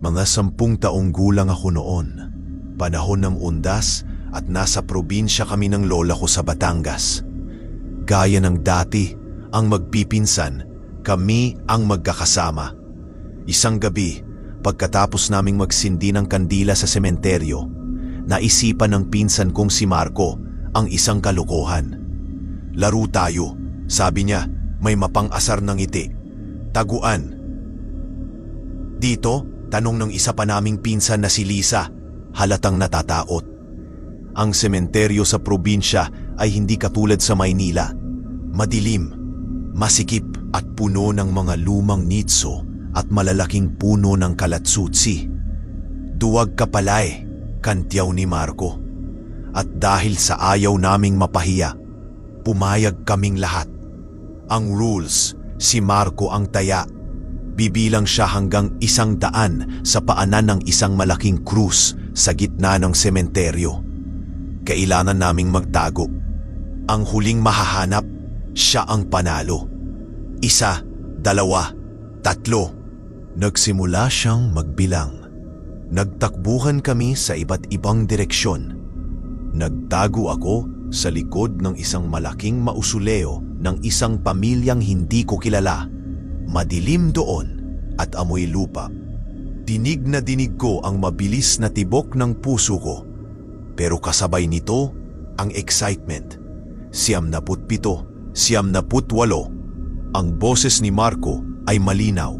Mga 10 taong gulang ako noon. Panahon ng undas at nasa probinsya kami ng lola ko sa Batangas. Gaya ng dati, ang magpipinsan, kami ang magkakasama. Isang gabi, pagkatapos naming magsindi ng kandila sa sementeryo, naisipan ng pinsan kong si Marco ang isang kalokohan. Laro tayo, sabi niya, may mapang-asar ng ngiti. Taguan. Dito, tanong ng isa pa naming pinsan na si Lisa, halatang natataot. Ang sementeryo sa probinsya ay hindi katulad sa Maynila. Madilim, masikip at puno ng mga lumang nitso at malalaking puno ng kalatsutsi. Duwag kapalay, kantyaw ni Marco. At dahil sa ayaw naming mapahiya, pumayag kaming lahat. Ang rules, si Marco ang taya. Bibilang siya hanggang 100 sa paanan ng isang malaking krus sa gitna ng sementeryo. Kailangan naming magtago. Ang huling mahahanap, siya ang panalo. 1, 2, 3. Nagsimula siyang magbilang. Nagtakbuhan kami sa iba't ibang direksyon. Nagtago ako sa likod ng isang malaking mausoleo ng isang pamilyang hindi ko kilala. Madilim doon at amoy lupa. Dinig na dinig ko ang mabilis na tibok ng puso ko. Pero kasabay nito ang excitement. 97, 98. Ang boses ni Marco ay malinaw.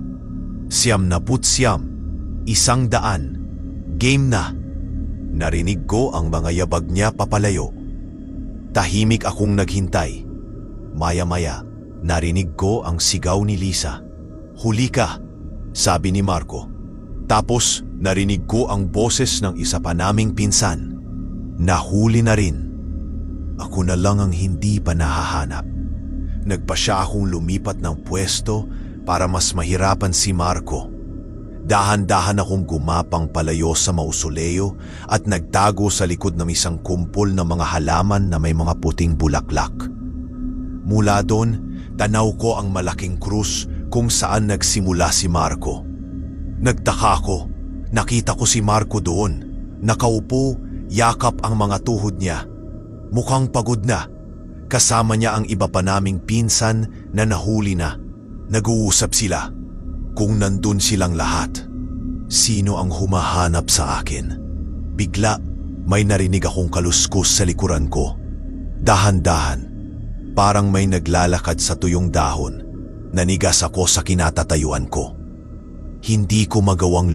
99, 100. Game na. Narinig ko ang mga yabag niya papalayo. Tahimik akong naghintay. Maya-maya, narinig ko ang sigaw ni Lisa. Huli ka, sabi ni Marco. Tapos narinig ko ang boses ng isa pa naming pinsan. Nahuli na rin. Ako na lang ang hindi pa nahahanap. Nagpa siya akong lumipat ng pwesto para mas mahirapan si Marco. Dahan-dahan akong gumapang palayo sa mausoleo at nagtago sa likod ng isang kumpol ng mga halaman na may mga puting bulaklak. Mula doon, tanaw ko ang malaking krus kung saan nagsimula si Marco. Nagtaka ko, nakita ko si Marco doon. Nakaupo, yakap ang mga tuhod niya. Mukhang pagod na. Kasama niya ang iba pa naming pinsan na nahuli na. Nag-uusap sila. Kung nandun silang lahat, sino ang humahanap sa akin? Bigla, may narinig akong kaluskos sa likuran ko. Dahan-dahan, parang may naglalakad sa tuyong dahon. Nanigas ako sa kinatatayuan ko. Hindi ko magawang